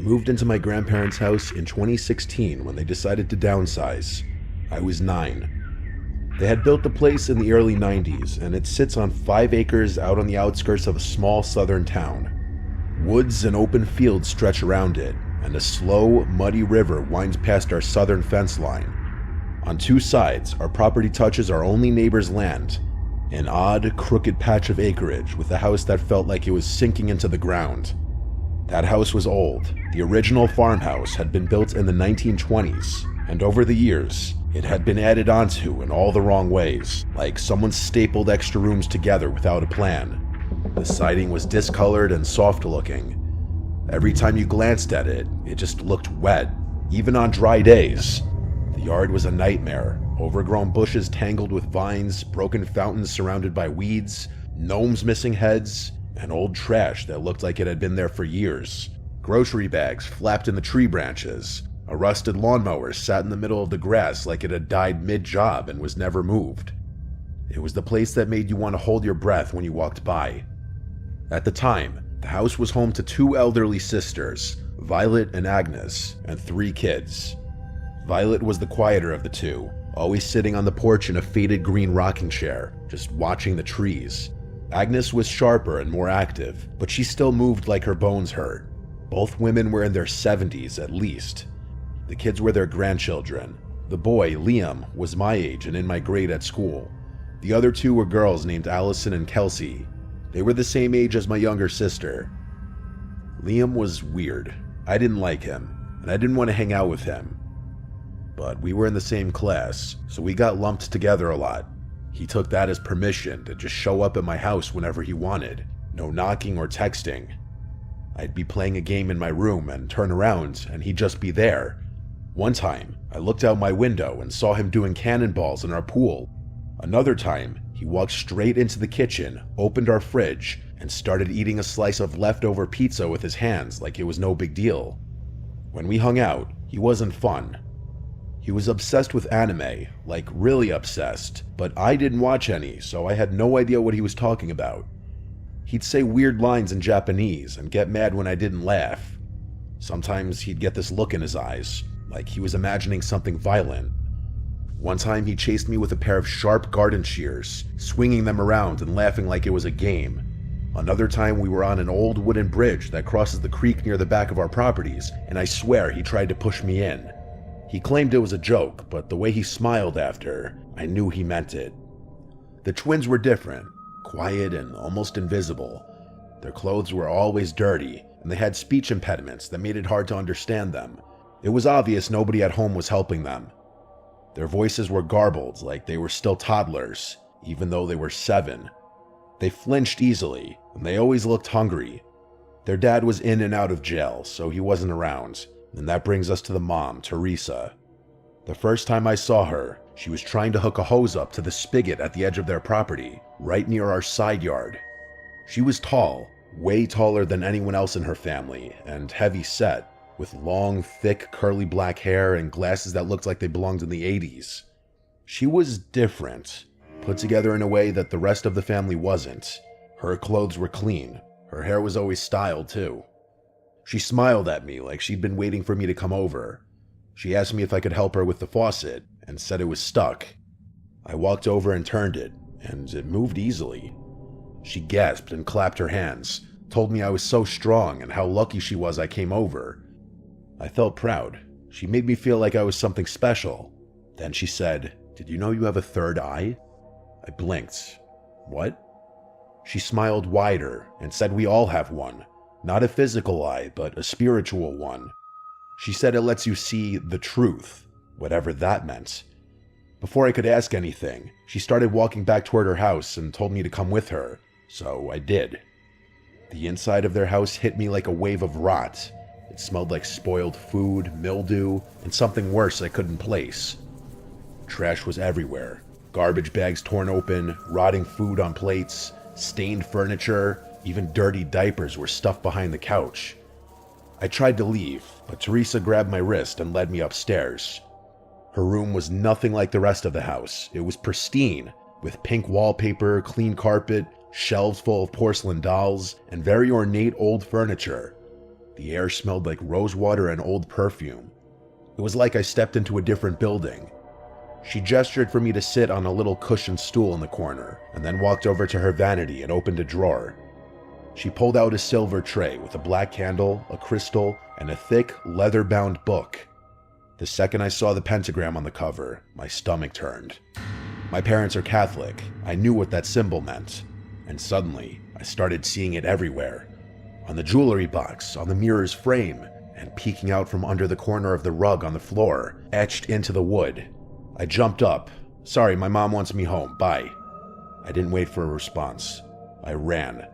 moved into my grandparents' house in 2016 when they decided to downsize. I was 9. They had built the place in the early 90s, and it sits on 5 acres out on the outskirts of a small southern town. Woods and open fields stretch around it, and a slow, muddy river winds past our southern fence line. On 2 sides, our property touches our only neighbor's land, an odd, crooked patch of acreage with a house that felt like it was sinking into the ground. That house was old. The original farmhouse had been built in the 1920s, and over the years, it had been added onto in all the wrong ways, like someone stapled extra rooms together without a plan. The siding was discolored and soft-looking. Every time you glanced at it, it just looked wet, even on dry days. The yard was a nightmare. Overgrown bushes tangled with vines, broken fountains surrounded by weeds, gnomes missing heads, and old trash that looked like it had been there for years. Grocery bags flapped in the tree branches. A rusted lawnmower sat in the middle of the grass like it had died mid-job and was never moved. It was the place that made you want to hold your breath when you walked by. At the time, the house was home to 2 elderly sisters, Violet and Agnes, and 3 kids. Violet was the quieter of the 2, always sitting on the porch in a faded green rocking chair, just watching the trees. Agnes was sharper and more active, but she still moved like her bones hurt. Both women were in their 70s at least. The kids were their grandchildren. The boy, Liam, was my age and in my grade at school. The other 2 were girls named Allison and Kelsey. They were the same age as my younger sister. Liam was weird. I didn't like him, and I didn't want to hang out with him. But we were in the same class, so we got lumped together a lot. He took that as permission to just show up at my house whenever he wanted. No knocking or texting. I'd be playing a game in my room and turn around, and he'd just be there. One time, I looked out my window and saw him doing cannonballs in our pool. Another time, he walked straight into the kitchen, opened our fridge, and started eating a slice of leftover pizza with his hands like it was no big deal. When we hung out, he wasn't fun. He was obsessed with anime, like really obsessed, but I didn't watch any, so I had no idea what he was talking about. He'd say weird lines in Japanese and get mad when I didn't laugh. Sometimes he'd get this look in his eyes, like he was imagining something violent. One time he chased me with a pair of sharp garden shears, swinging them around and laughing like it was a game. Another time we were on an old wooden bridge that crosses the creek near the back of our properties, and I swear he tried to push me in. He claimed it was a joke, but the way he smiled after, I knew he meant it. The twins were different, quiet and almost invisible. Their clothes were always dirty, and they had speech impediments that made it hard to understand them. It was obvious nobody at home was helping them. Their voices were garbled, like they were still toddlers, even though they were 7. They flinched easily, and they always looked hungry. Their dad was in and out of jail, so he wasn't around. And that brings us to the mom, Teresa. The first time I saw her, she was trying to hook a hose up to the spigot at the edge of their property, right near our side yard. She was tall, way taller than anyone else in her family, and heavy set, with long, thick, curly black hair and glasses that looked like they belonged in the 80s. She was different, put together in a way that the rest of the family wasn't. Her clothes were clean. Her hair was always styled, too. She smiled at me like she'd been waiting for me to come over. She asked me if I could help her with the faucet, and said it was stuck. I walked over and turned it, and it moved easily. She gasped and clapped her hands, told me I was so strong and how lucky she was I came over. I felt proud. She made me feel like I was something special. Then she said, "Did you know you have a third eye?" I blinked. What? She smiled wider and said we all have one. Not a physical eye, but a spiritual one. She said it lets you see the truth, whatever that meant. Before I could ask anything, she started walking back toward her house and told me to come with her, so I did. The inside of their house hit me like a wave of rot. It smelled like spoiled food, mildew, and something worse I couldn't place. Trash was everywhere. Garbage bags torn open, rotting food on plates, stained furniture, even dirty diapers were stuffed behind the couch. I tried to leave, but Teresa grabbed my wrist and led me upstairs. Her room was nothing like the rest of the house. It was pristine, with pink wallpaper, clean carpet, shelves full of porcelain dolls, and very ornate old furniture. The air smelled like rosewater and old perfume. It was like I stepped into a different building. She gestured for me to sit on a little cushioned stool in the corner, and then walked over to her vanity and opened a drawer. She pulled out a silver tray with a black candle, a crystal, and a thick, leather-bound book. The second I saw the pentagram on the cover, my stomach turned. My parents are Catholic. I knew what that symbol meant. And suddenly, I started seeing it everywhere. On the jewelry box, on the mirror's frame, and peeking out from under the corner of the rug on the floor, etched into the wood. I jumped up. "Sorry, my mom wants me home. Bye." I didn't wait for a response. I ran.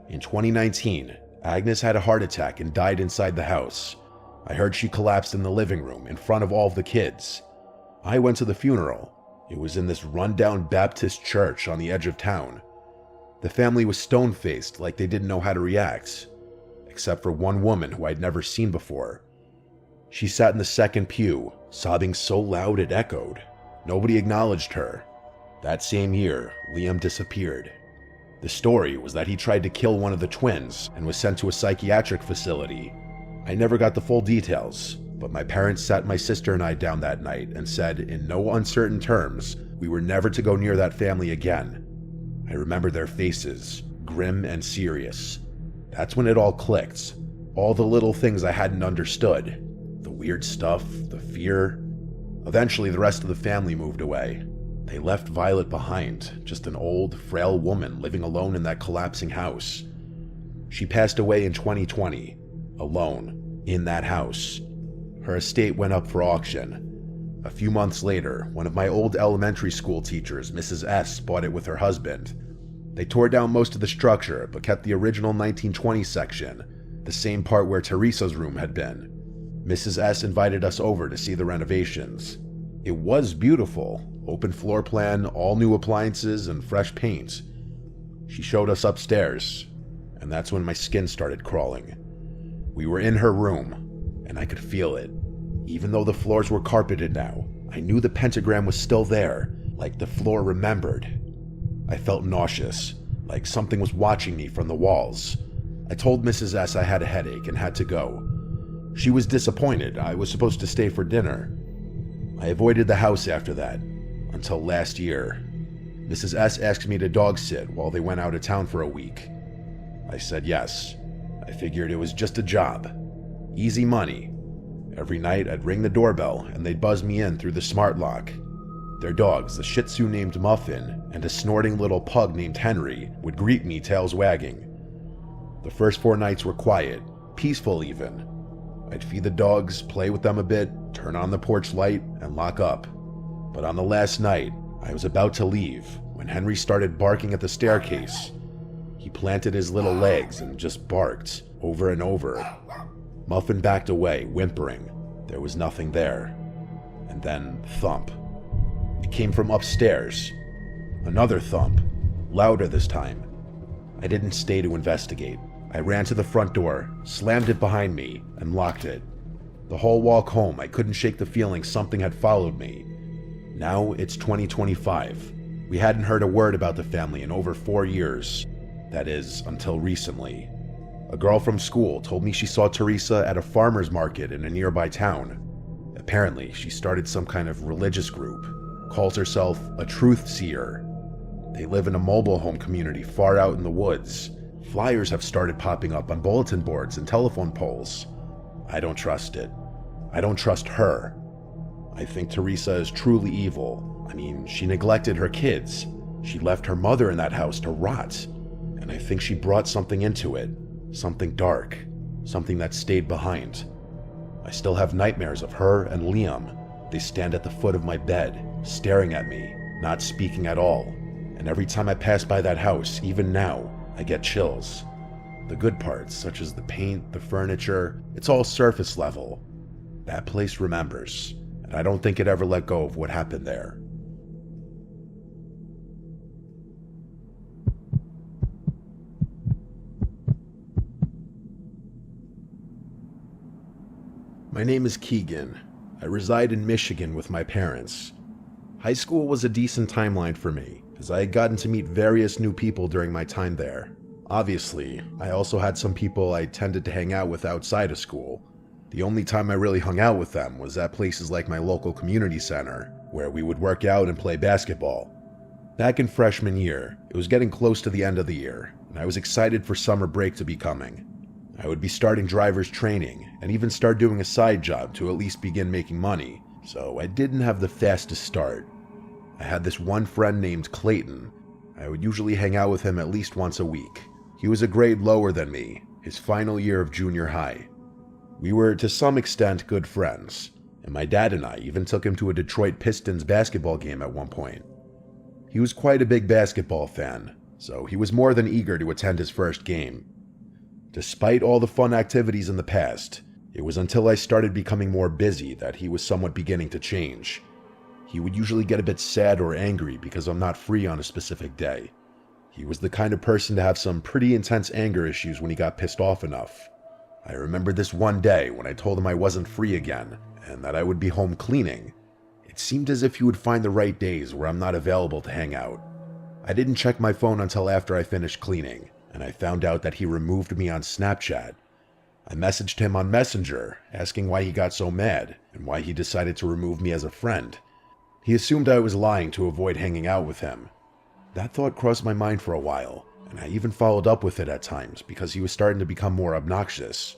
In 2019, Agnes had a heart attack and died inside the house. I heard she collapsed in the living room in front of all of the kids. I went to the funeral. It was in this rundown Baptist church on the edge of town. The family was stone-faced, like they didn't know how to react, except for one woman who I'd never seen before. She sat in the second pew, sobbing so loud it echoed. Nobody acknowledged her. That same year, Liam disappeared. The story was that he tried to kill one of the twins and was sent to a psychiatric facility. I never got the full details, but my parents sat my sister and I down that night and said in no uncertain terms we were never to go near that family again. I remember their faces, grim and serious. That's when it all clicked. All the little things I hadn't understood. The weird stuff, the fear. Eventually, the rest of the family moved away. They left Violet behind, just an old, frail woman living alone in that collapsing house. She passed away in 2020, alone, in that house. Her estate went up for auction. A few months later, one of my old elementary school teachers, Mrs. S., bought it with her husband. They tore down most of the structure, but kept the original 1920 section, the same part where Teresa's room had been. Mrs. S. invited us over to see the renovations. It was beautiful. Open floor plan, all new appliances, and fresh paint. She showed us upstairs, and that's when my skin started crawling. We were in her room, and I could feel it. Even though the floors were carpeted now, I knew the pentagram was still there, like the floor remembered. I felt nauseous, like something was watching me from the walls. I told Mrs. S. I had a headache and had to go. She was disappointed. I was supposed to stay for dinner. I avoided the house after that, until last year. Mrs. S. asked me to dog sit while they went out of town for a week. I said yes. I figured it was just a job. Easy money. Every night I'd ring the doorbell and they'd buzz me in through the smart lock. Their dogs, a Shih Tzu named Muffin and a snorting little pug named Henry, would greet me tails wagging. The first 4 nights were quiet, peaceful even. I'd feed the dogs, play with them a bit, turn on the porch light, and lock up. But on the last night, I was about to leave when Henry started barking at the staircase. He planted his little legs and just barked, over and over. Muffin backed away, whimpering. There was nothing there. And then, thump. It came from upstairs. Another thump, louder this time. I didn't stay to investigate. I ran to the front door, slammed it behind me, and locked it. The whole walk home, I couldn't shake the feeling something had followed me. Now it's 2025. We hadn't heard a word about the family in over 4 years. That is, until recently. A girl from school told me she saw Teresa at a farmer's market in a nearby town. Apparently, she started some kind of religious group, calls herself a truth seer. They live in a mobile home community far out in the woods. Flyers have started popping up on bulletin boards and telephone poles. I don't trust it. I don't trust her. I think Teresa is truly evil. I mean, she neglected her kids. She left her mother in that house to rot. And I think she brought something into it. Something dark. Something that stayed behind. I still have nightmares of her and Liam. They stand at the foot of my bed, staring at me, not speaking at all. And every time I pass by that house, even now, I get chills. The good parts, such as the paint, the furniture, it's all surface level. That place remembers, and I don't think it ever let go of what happened there. My name is Keegan. I reside in Michigan with my parents. High school was a decent timeline for me, as I had gotten to meet various new people during my time there. Obviously, I also had some people I tended to hang out with outside of school. The only time I really hung out with them was at places like my local community center, where we would work out and play basketball. Back in freshman year, it was getting close to the end of the year, and I was excited for summer break to be coming. I would be starting driver's training, and even start doing a side job to at least begin making money, so I didn't have the fastest start. I had this one friend named Clayton. I would usually hang out with him at least once a week. He was a grade lower than me, his final year of junior high. We were to some extent good friends, and my dad and I even took him to a Detroit Pistons basketball game at one point. He was quite a big basketball fan, so he was more than eager to attend his first game. Despite all the fun activities in the past, it was until I started becoming more busy that he was somewhat beginning to change. He would usually get a bit sad or angry because I'm not free on a specific day. He was the kind of person to have some pretty intense anger issues when he got pissed off enough. I remember this one day when I told him I wasn't free again and that I would be home cleaning. It seemed as if he would find the right days where I'm not available to hang out. I didn't check my phone until after I finished cleaning, and I found out that he removed me on Snapchat. I messaged him on Messenger, asking why he got so mad and why he decided to remove me as a friend. He assumed I was lying to avoid hanging out with him. That thought crossed my mind for a while, and I even followed up with it at times because he was starting to become more obnoxious.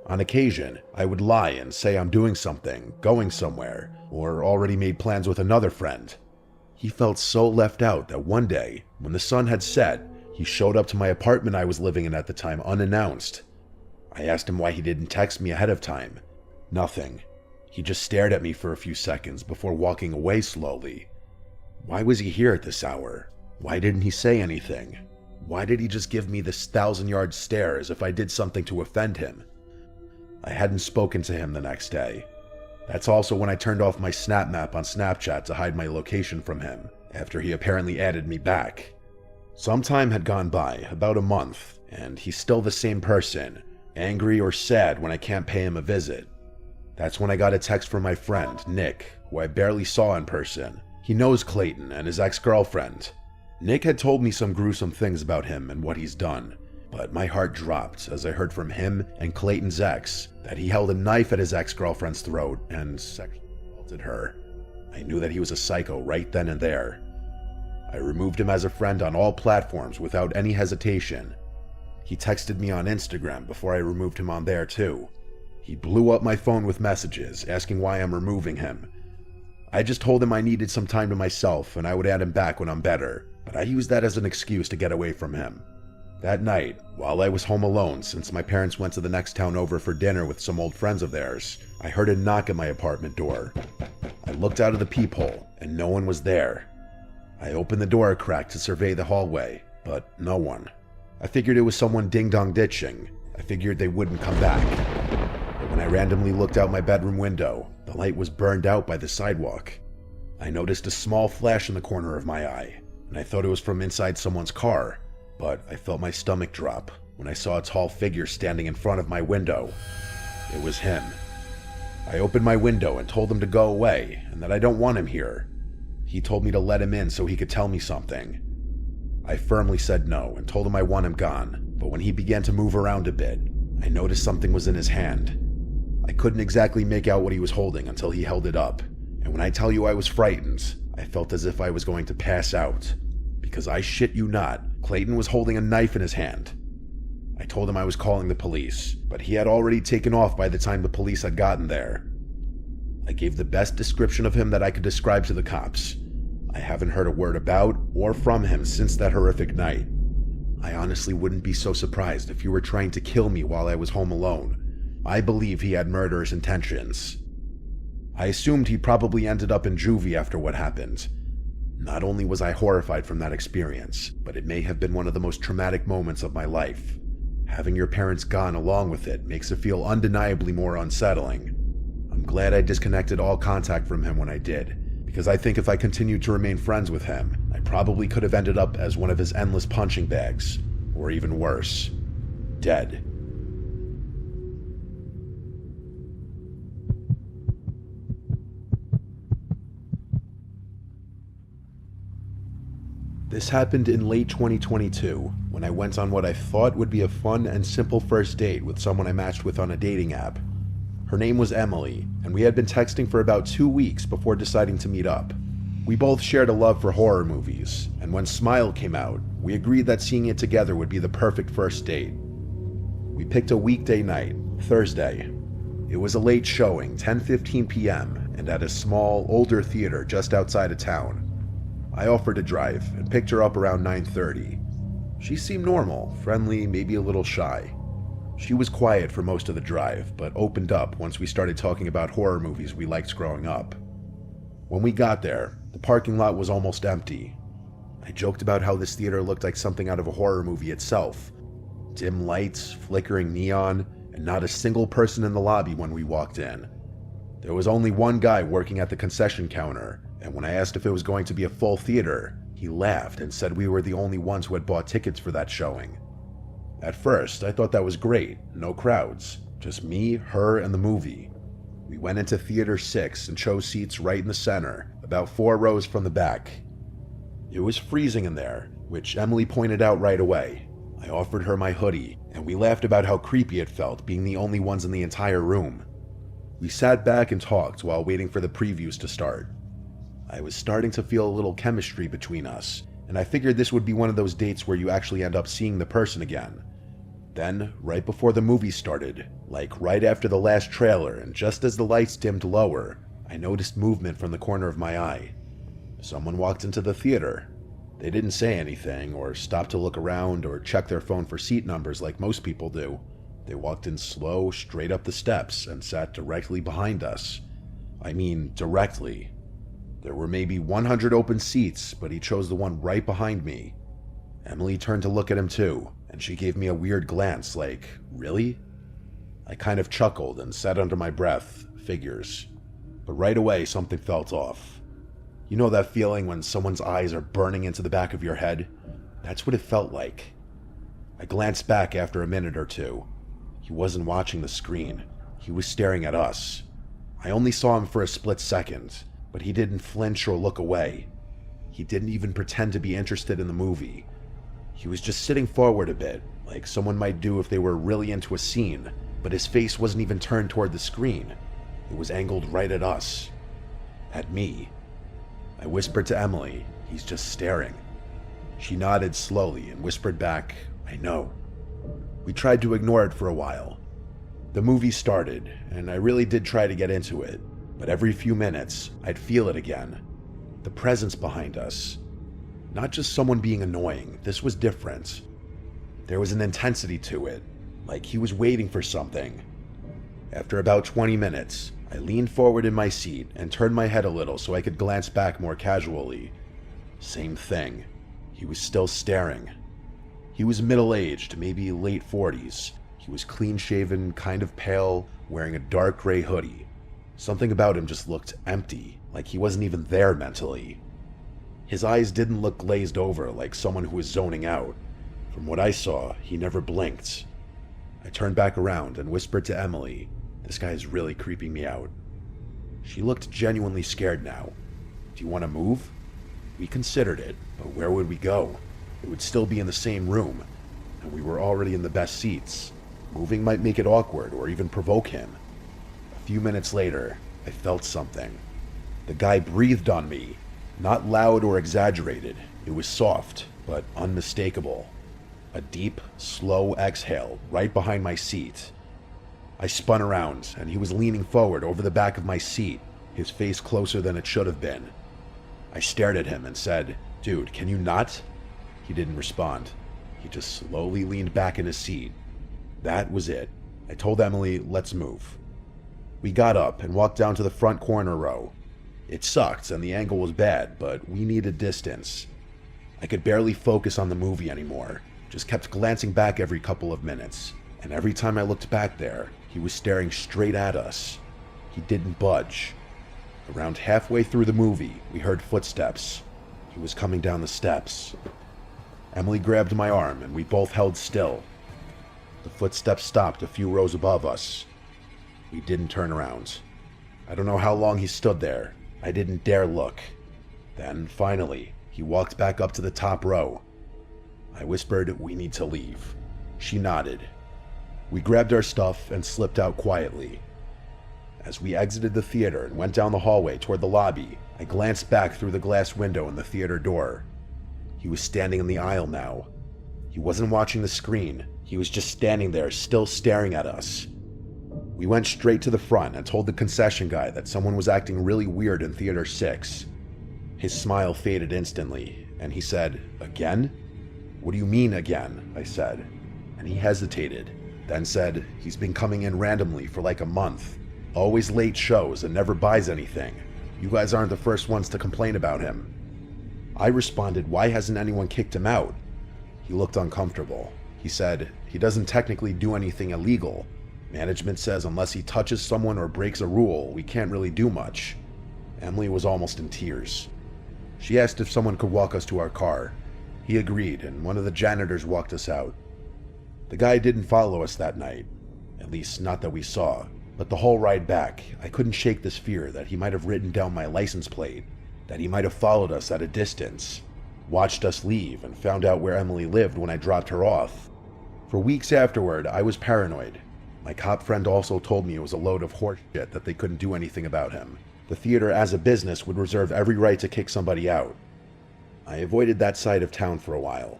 On occasion, I would lie and say I'm doing something, going somewhere, or already made plans with another friend. He felt so left out that one day, when the sun had set, he showed up to my apartment I was living in at the time unannounced. I asked him why he didn't text me ahead of time. Nothing. He just stared at me for a few seconds before walking away slowly. Why was he here at this hour? Why didn't he say anything? Why did he just give me this 1,000-yard stare as if I did something to offend him? I hadn't spoken to him the next day. That's also when I turned off my Snap Map on Snapchat to hide my location from him, after he apparently added me back. Some time had gone by, about a month, and he's still the same person, angry or sad when I can't pay him a visit. That's when I got a text from my friend, Nick, who I barely saw in person. He knows Clayton and his ex-girlfriend. Nick had told me some gruesome things about him and what he's done, but my heart dropped as I heard from him and Clayton's ex that he held a knife at his ex-girlfriend's throat and sexually assaulted her. I knew that he was a psycho right then and there. I removed him as a friend on all platforms without any hesitation. He texted me on Instagram before I removed him on there too. He blew up my phone with messages asking why I'm removing him. I just told him I needed some time to myself and I would add him back when I'm better, but I used that as an excuse to get away from him. That night, while I was home alone since my parents went to the next town over for dinner with some old friends of theirs, I heard a knock at my apartment door. I looked out of the peephole and no one was there. I opened the door a crack to survey the hallway, but no one. I figured it was someone ding-dong ditching. I figured they wouldn't come back. But when I randomly looked out my bedroom window, the light was burned out by the sidewalk. I noticed a small flash in the corner of my eye, and I thought it was from inside someone's car, but I felt my stomach drop when I saw a tall figure standing in front of my window. It was him. I opened my window and told him to go away and that I don't want him here. He told me to let him in so he could tell me something. I firmly said no and told him I want him gone, but when he began to move around a bit, I noticed something was in his hand. I couldn't exactly make out what he was holding until he held it up, and when I tell you I was frightened, I felt as if I was going to pass out. Because I shit you not, Clayton was holding a knife in his hand. I told him I was calling the police, but he had already taken off by the time the police had gotten there. I gave the best description of him that I could describe to the cops. I haven't heard a word about or from him since that horrific night. I honestly wouldn't be so surprised if you were trying to kill me while I was home alone. I believe he had murderous intentions. I assumed he probably ended up in juvie after what happened. Not only was I horrified from that experience, but it may have been one of the most traumatic moments of my life. Having your parents gone along with it makes it feel undeniably more unsettling. I'm glad I disconnected all contact from him when I did, because I think if I continued to remain friends with him, I probably could have ended up as one of his endless punching bags, or even worse, dead. This happened in late 2022, when I went on what I thought would be a fun and simple first date with someone I matched with on a dating app. Her name was Emily, and we had been texting for about 2 weeks before deciding to meet up. We both shared a love for horror movies, and when Smile came out, we agreed that seeing it together would be the perfect first date. We picked a weekday night, Thursday. It was a late showing, 10:15 p.m., and at a small, older theater just outside of town. I offered to drive and picked her up around 9:30. She seemed normal, friendly, maybe a little shy. She was quiet for most of the drive, but opened up once we started talking about horror movies we liked growing up. When we got there, the parking lot was almost empty. I joked about how this theater looked like something out of a horror movie itself. Dim lights, flickering neon, and not a single person in the lobby when we walked in. There was only one guy working at the concession counter, and when I asked if it was going to be a full theater, he laughed and said we were the only ones who had bought tickets for that showing. At first, I thought that was great, no crowds, just me, her, and the movie. We went into Theater 6 and chose seats right in the center, about 4 rows from the back. It was freezing in there, which Emily pointed out right away. I offered her my hoodie, and we laughed about how creepy it felt being the only ones in the entire room. We sat back and talked while waiting for the previews to start. I was starting to feel a little chemistry between us, and I figured this would be one of those dates where you actually end up seeing the person again. Then, right before the movie started, like right after the last trailer and just as the lights dimmed lower, I noticed movement from the corner of my eye. Someone walked into the theater. They didn't say anything or stop to look around or check their phone for seat numbers like most people do. They walked in slow, straight up the steps and sat directly behind us. I mean, directly. There were maybe 100 open seats, but he chose the one right behind me. Emily turned to look at him too, and she gave me a weird glance like, really? I kind of chuckled and said under my breath, figures. But right away something felt off. You know that feeling when someone's eyes are burning into the back of your head? That's what it felt like. I glanced back after a minute or two. He wasn't watching the screen. He was staring at us. I only saw him for a split second, but he didn't flinch or look away. He didn't even pretend to be interested in the movie. He was just sitting forward a bit, like someone might do if they were really into a scene, but his face wasn't even turned toward the screen. It was angled right at us. At me. I whispered to Emily, "He's just staring." She nodded slowly and whispered back, "I know." We tried to ignore it for a while. The movie started, and I really did try to get into it, but every few minutes, I'd feel it again. The presence behind us. Not just someone being annoying, this was different. There was an intensity to it, like he was waiting for something. After about 20 minutes, I leaned forward in my seat and turned my head a little so I could glance back more casually. Same thing. He was still staring. He was middle-aged, maybe late 40s. He was clean-shaven, kind of pale, wearing a dark gray hoodie. Something about him just looked empty, like he wasn't even there mentally. His eyes didn't look glazed over like someone who was zoning out. From what I saw, he never blinked. I turned back around and whispered to Emily, "This guy is really creeping me out." She looked genuinely scared now. "Do you want to move?" We considered it, but where would we go? It would still be in the same room, and we were already in the best seats. Moving might make it awkward or even provoke him. A few minutes later, I felt something. The guy breathed on me. Not loud or exaggerated. It was soft, but unmistakable. A deep, slow exhale right behind my seat. I spun around, and he was leaning forward over the back of my seat, his face closer than it should have been. I stared at him and said, "Dude, can you not?" He didn't respond. He just slowly leaned back in his seat. That was it. I told Emily, "Let's move." We got up and walked down to the front corner row. It sucked and the angle was bad, but we needed distance. I could barely focus on the movie anymore, just kept glancing back every couple of minutes, and every time I looked back there, he was staring straight at us. He didn't budge. Around halfway through the movie, we heard footsteps. He was coming down the steps. Emily grabbed my arm and we both held still. The footsteps stopped a few rows above us. We didn't turn around. I don't know how long he stood there. I didn't dare look. Then, finally, He walked back up to the top row. I whispered, "We need to leave." She nodded. We grabbed our stuff and slipped out quietly. As we exited the theater and went down the hallway toward the lobby, I glanced back through the glass window in the theater door. He was standing in the aisle now. He wasn't watching the screen. He was just standing there, still staring at us. We went straight to the front and told the concession guy that someone was acting really weird in Theater 6. His smile faded instantly, and he said, "Again?" "What do you mean, again?" I said. And he hesitated, then said, "He's been coming in randomly for like a month. Always late shows and never buys anything. You guys aren't the first ones to complain about him." I responded, "Why hasn't anyone kicked him out?" He looked uncomfortable. He said, "He doesn't technically do anything illegal. Management says unless he touches someone or breaks a rule, we can't really do much." Emily was almost in tears. She asked if someone could walk us to our car. He agreed, and one of the janitors walked us out. The guy didn't follow us that night, at least not that we saw, but the whole ride back, I couldn't shake this fear that he might have written down my license plate, that he might have followed us at a distance, watched us leave, and found out where Emily lived when I dropped her off. For weeks afterward, I was paranoid. My cop friend also told me it was a load of horseshit that they couldn't do anything about him. The theater as a business would reserve every right to kick somebody out. I avoided that side of town for a while.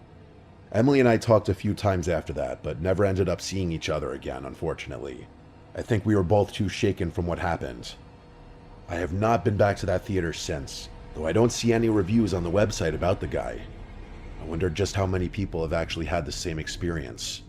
Emily and I talked a few times after that, but never ended up seeing each other again, unfortunately. I think we were both too shaken from what happened. I have not been back to that theater since, though I don't see any reviews on the website about the guy. I wonder just how many people have actually had the same experience.